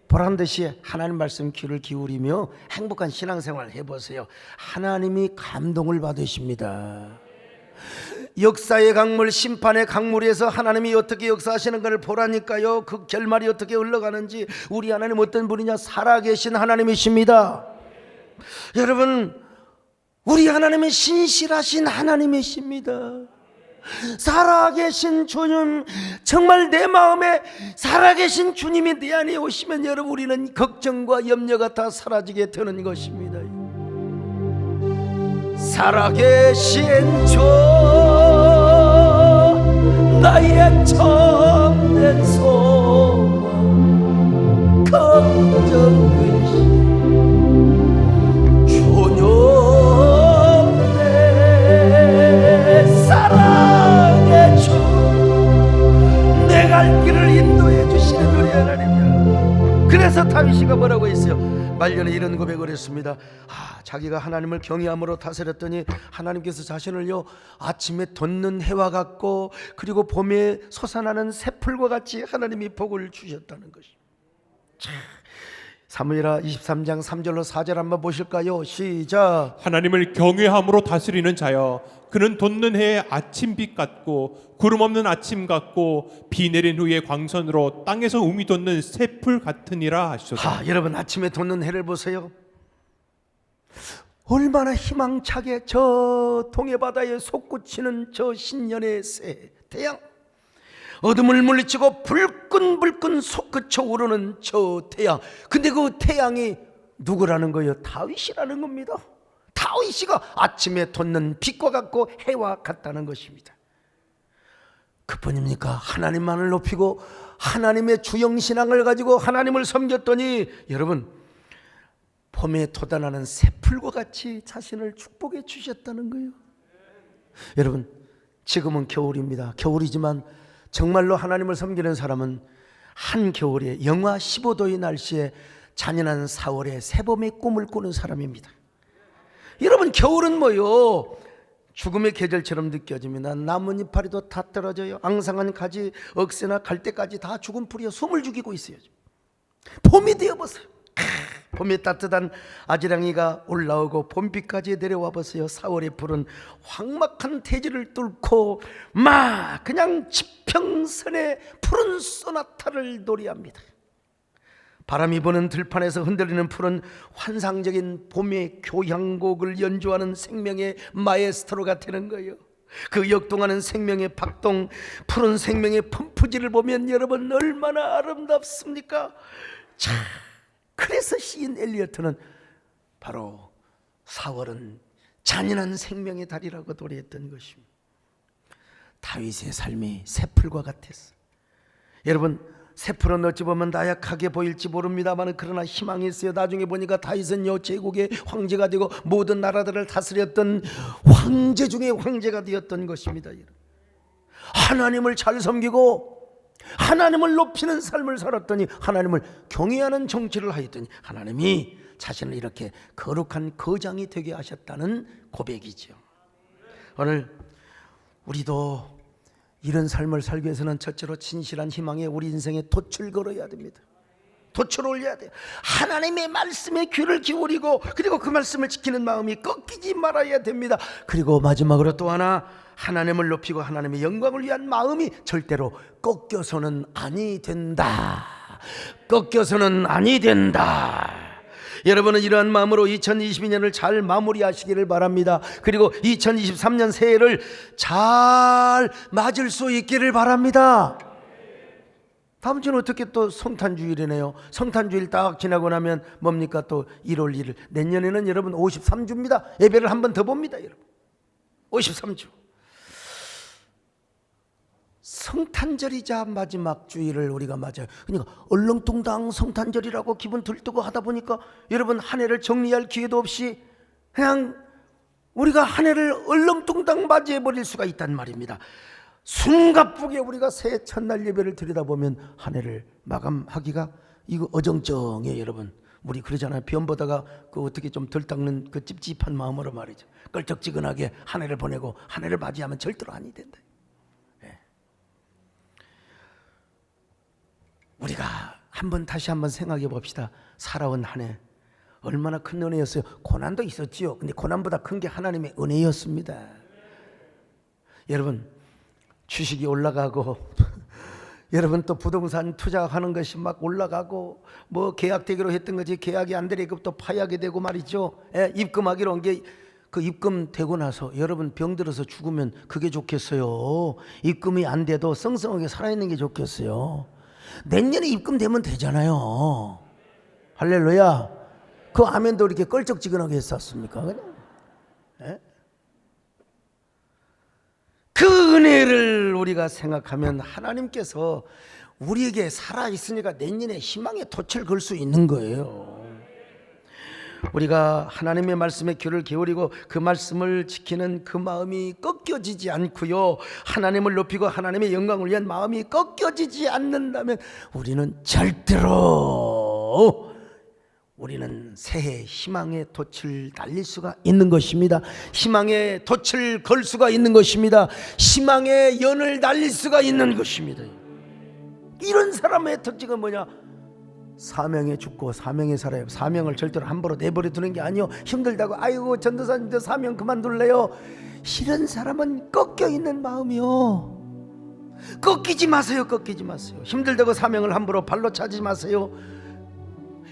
보란듯이 하나님 말씀 귀를 기울이며 행복한 신앙생활 해보세요. 하나님이 감동을 받으십니다. 역사의 강물, 심판의 강물에서 하나님이 어떻게 역사하시는가를 보라니까요. 그 결말이 어떻게 흘러가는지. 우리 하나님 어떤 분이냐? 살아계신 하나님이십니다. 여러분, 우리 하나님은 신실하신 하나님이십니다. 살아계신 주님, 정말 내 마음에 살아계신 주님이 내 안에 오시면 여러분, 우리는 걱정과 염려가 다 사라지게 되는 것입니다. 살아계신 주, 나의 참된 소망, 걱정을 주님 내 사랑의 주, 내 갈 길을 인도해 주시는 우리 하나님이야. 그래서 다윗이가 뭐라고 했어요? 말년에 이런 고백을 했습니다. 자기가 하나님을 경외함으로 다스렸더니 하나님께서 자신을요, 아침에 돋는 해와 같고 그리고 봄에 솟아나는 새풀과 같이 하나님이 복을 주셨다는 것입니다. 사무엘하 23장 3절로 4절 한번 보실까요? 시작. 하나님을 경외함으로 다스리는 자여, 그는 돋는 해의 아침빛 같고 구름 없는 아침 같고 비 내린 후에 광선으로 땅에서 움이 돋는 새풀 같으니라 하시소서. 여러분, 아침에 돋는 해를 보세요. 얼마나 희망차게 저 동해바다에 솟구치는 저 신년의 새 태양, 어둠을 물리치고 불끈불끈 솟구쳐 오르는 저 태양. 근데 그 태양이 누구라는 거예요? 다윗이라는 겁니다. 다윗이가 아침에 돋는 빛과 같고 해와 같다는 것입니다. 그뿐입니까? 하나님만을 높이고 하나님의 주영신앙을 가지고 하나님을 섬겼더니 여러분, 봄에 돋아나는 새풀과 같이 자신을 축복해 주셨다는 거예요. 여러분, 지금은 겨울입니다. 겨울이지만 정말로 하나님을 섬기는 사람은 한겨울에 영하 15도의 날씨에 잔인한 4월에 새봄의 꿈을 꾸는 사람입니다. 여러분, 겨울은 뭐요? 죽음의 계절처럼 느껴집니다. 나뭇잎 파리도 다 떨어져요. 앙상한 가지, 억새나 갈대까지 다 죽은 풀이요, 숨을 죽이고 있어요. 봄이 되어보세요. 봄에 따뜻한 아지랑이가 올라오고 봄비까지 내려와 보세요. 4월의 푸른 황막한 대지를 뚫고 막 그냥 지평선의 푸른 소나타를 노래합니다. 바람이 부는 들판에서 흔들리는 푸른 환상적인 봄의 교향곡을 연주하는 생명의 마에스트로가 되는 거예요. 그 역동하는 생명의 박동, 푸른 생명의 펌프질을 보면 여러분 얼마나 아름답습니까? 자, 그래서 시인 엘리어트는 바로 4월은 잔인한 생명의 달이라고 노래했던 것입니다. 다윗의 삶이 새풀과 같았어요. 여러분, 새풀은 어찌 보면 나약하게 보일지 모릅니다만 그러나 희망이 있어요. 나중에 보니까 다윗은요, 제국의 황제가 되고 모든 나라들을 다스렸던 황제 중에 황제가 되었던 것입니다. 하나님을 잘 섬기고 하나님을 높이는 삶을 살았더니, 하나님을 경외하는 정치를 하였더니 하나님이 자신을 이렇게 거룩한 거장이 되게 하셨다는 고백이죠. 오늘 우리도 이런 삶을 살기 위해서는 첫째로 진실한 희망에 우리 인생에 돛을 걸어야 됩니다. 돛을 올려야 돼요. 하나님의 말씀에 귀를 기울이고 그리고 그 말씀을 지키는 마음이 꺾이지 말아야 됩니다. 그리고 마지막으로 또 하나, 하나님을 높이고 하나님의 영광을 위한 마음이 절대로 꺾여서는 아니 된다. 꺾여서는 아니 된다. 여러분은 이러한 마음으로 2022년을 잘 마무리하시기를 바랍니다. 그리고 2023년 새해를 잘 맞을 수 있기를 바랍니다. 다음 주는 어떻게 또 성탄주일이네요. 성탄주일 딱 지나고 나면 뭡니까? 또 1월 1일. 내년에는 여러분 53주입니다. 예배를 한 번 더 봅니다. 여러분 53주 성탄절이자 마지막 주일을 우리가 맞아요. 그러니까 얼렁뚱당 성탄절이라고 기분 들뜨고 하다 보니까 여러분 한 해를 정리할 기회도 없이 그냥 우리가 한 해를 얼렁뚱당 맞이해 버릴 수가 있단 말입니다. 숨가쁘게 우리가 새해 첫날 예배를 드리다보면 한 해를 마감하기가 이거 어정쩡해. 여러분 우리 그러잖아요. 변 보다가 그 어떻게 좀 덜 닦는 그 찝찝한 마음으로 말이죠. 껄쩍지근하게 한 해를 보내고 한 해를 맞이하면 절대로 아니 된다. 우리가 다시 한번 생각해 봅시다. 살아온 한 해 얼마나 큰 은혜였어요. 고난도 있었지요. 근데 고난보다 큰 게 하나님의 은혜였습니다. 여러분 주식이 올라가고 여러분 또 부동산 투자하는 것이 막 올라가고 뭐 계약되기로 했던 것이 계약이 안 되니까 또 파약이 되고 말이죠. 입금하기로 한 게 그 입금되고 나서 여러분 병들어서 죽으면 그게 좋겠어요? 입금이 안 돼도 썽썽하게 살아있는 게 좋겠어요? 내년에 입금되면 되잖아요. 할렐루야. 그 아멘도 이렇게 껄쩍지근하게 했었습니까? 그냥? 그 은혜를 우리가 생각하면 하나님께서 우리에게 살아있으니까 내년에 희망의 돛을 걸 수 있는 거예요. 우리가 하나님의 말씀에 귀를 기울이고 그 말씀을 지키는 그 마음이 꺾여지지 않고요, 하나님을 높이고 하나님의 영광을 위한 마음이 꺾여지지 않는다면 우리는 절대로 새해 희망의 돛을 달릴 수가 있는 것입니다. 희망의 돛을 걸 수가 있는 것입니다. 희망의 연을 달릴 수가 있는 것입니다. 이런 사람의 특징은 뭐냐? 사명에 죽고 사명에 살아요. 사명을 절대로 함부로 내버려 두는 게 아니요, 힘들다고 아이고 전도사님 사명 그만둘래요, 이런 사람은 꺾여 있는 마음이요. 꺾이지 마세요. 꺾이지 마세요. 힘들다고 사명을 함부로 발로 차지 마세요.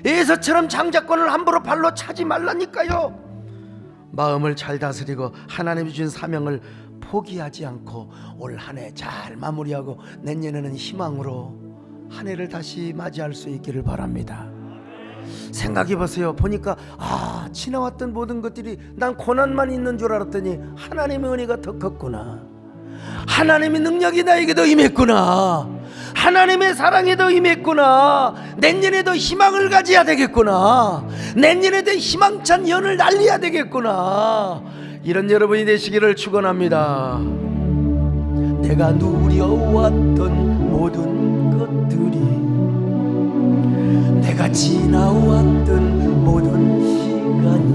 에서처럼 장자권을 함부로 발로 차지 말라니까요. 마음을 잘 다스리고 하나님이 주신 사명을 포기하지 않고 올 한 해 잘 마무리하고 내년에는 희망으로 한 해를 다시 맞이할 수 있기를 바랍니다. 생각해 보세요. 보니까 지나왔던 모든 것들이 난 고난만 있는 줄 알았더니 하나님의 은혜가 더 컸구나. 하나님의 능력이 나에게도 임했구나. 하나님의 사랑이 더 임했구나. 내년에도 희망을 가져야 되겠구나. 내년에도 희망찬 연을 날려야 되겠구나. 이런 여러분이 되시기를 축원합니다. 내가 누려왔던 모든 것들이, 내가 지나왔던 모든 시간이,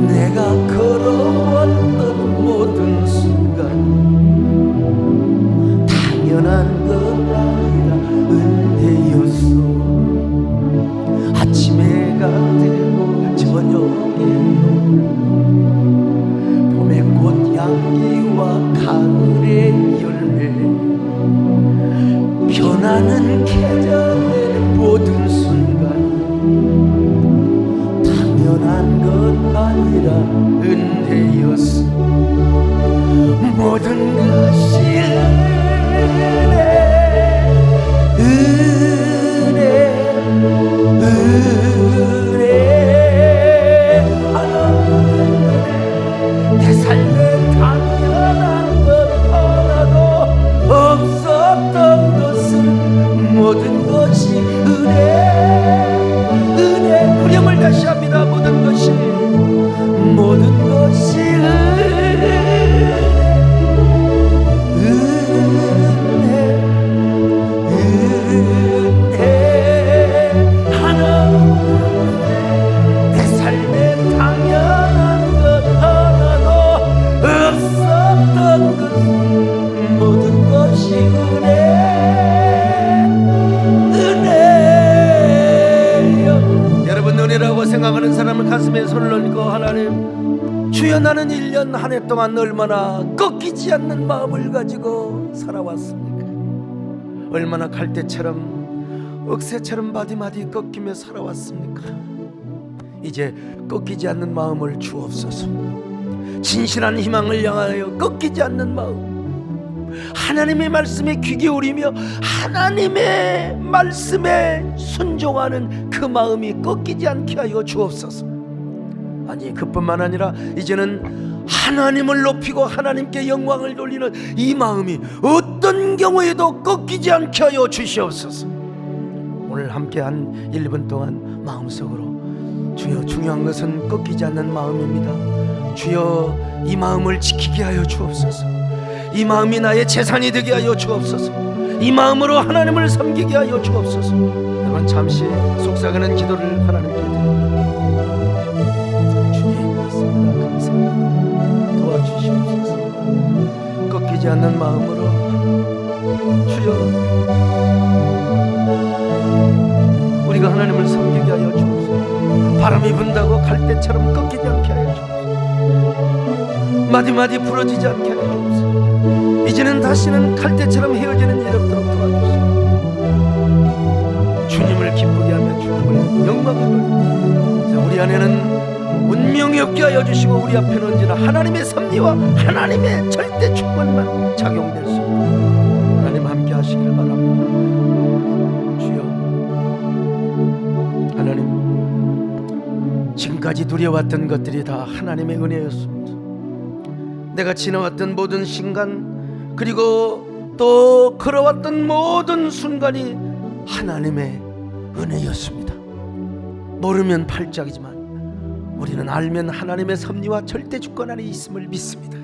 내가 걸어왔던 모든 순간 당연한 것 아니라 은혜였어. 아침 해가 되고 저녁에 봄의 꽃향기와 가을의 열매, 변하는 계절의 모든 순간 당연한 것 아니라 은혜였어. 모든 것이 은혜 하나님, 내 삶에 당연한 것 하나도 없었던 것은 모든 것이 은혜. 후렴을 다시 합니다. 모든 것이 은혜라고 생각하는 사람은 가슴에 손을 얹고, 하나님 주여, 나는 1년 한 해 동안 얼마나 꺾이지 않는 마음을 가지고 살아왔습니까? 얼마나 갈대처럼 억새처럼 마디마디 꺾이며 살아왔습니까? 이제 꺾이지 않는 마음을 주옵소서. 진실한 희망을 향하여 꺾이지 않는 마음, 하나님의 말씀에 귀 기울이며 하나님의 말씀에 순종하는 그 마음이 꺾이지 않게 하여 주옵소서. 아니, 그뿐만 아니라 이제는 하나님을 높이고 하나님께 영광을 돌리는 이 마음이 어떤 경우에도 꺾이지 않게 하여 주시옵소서. 오늘 함께한 1분 동안 마음속으로 주여, 중요한 것은 꺾이지 않는 마음입니다. 주여, 이 마음을 지키게 하여 주옵소서. 이 마음이 나의 재산이 되게 하여 주옵소서. 이 마음으로 하나님을 섬기게 하여 주옵소서. 여러분, 잠시 속삭이는 기도를 하나님께 드립니다. 주님, 맞습니다. 감사합니다. 도와주시옵소서. 꺾이지 않는 마음으로 주여, 우리가 하나님을 섬기게 하여 주옵소서. 바람이 분다고 갈대처럼 꺾이지 않게 하여 주옵소서. 마디마디 부러지지 않게 하여 주옵소서. 이제는 다시는 갈대처럼 헤어지는 일 없도록 도와주시옵소서. 주님을 기쁘게 하며 주님을 영광을 돌리며 우리 안에는 운명이 없게 하여 주시고, 우리 앞에는 언제나 하나님의 섭리와 하나님의 절대 주권만 작용될 수 있도록 하나님 함께 하시기를 바랍니다. 주여, 하나님, 지금까지 누려왔던 것들이 다 하나님의 은혜였습니다. 내가 지나왔던 모든 순간, 그리고 또 걸어왔던 모든 순간이 하나님의 은혜였습니다. 모르면 팔짝이지만 우리는 알면 하나님의 섭리와 절대 주권 안에 있음을 믿습니다.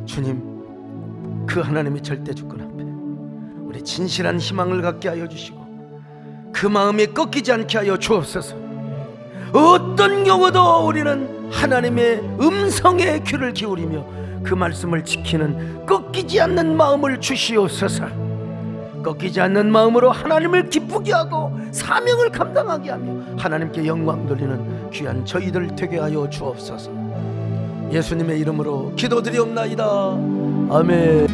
주님, 그 하나님의 절대 주권 앞에 우리 진실한 희망을 갖게 하여 주시고, 그 마음이 꺾이지 않게 하여 주옵소서. 어떤 경우도 우리는 하나님의 음성에 귀를 기울이며 그 말씀을 지키는 꺾이지 않는 마음을 주시옵소서. 꺾이지 않는 마음으로 하나님을 기쁘게 하고 사명을 감당하게 하며 하나님께 영광 돌리는 귀한 저희들 되게 하여 주옵소서. 예수님의 이름으로 기도드리옵나이다. 아멘.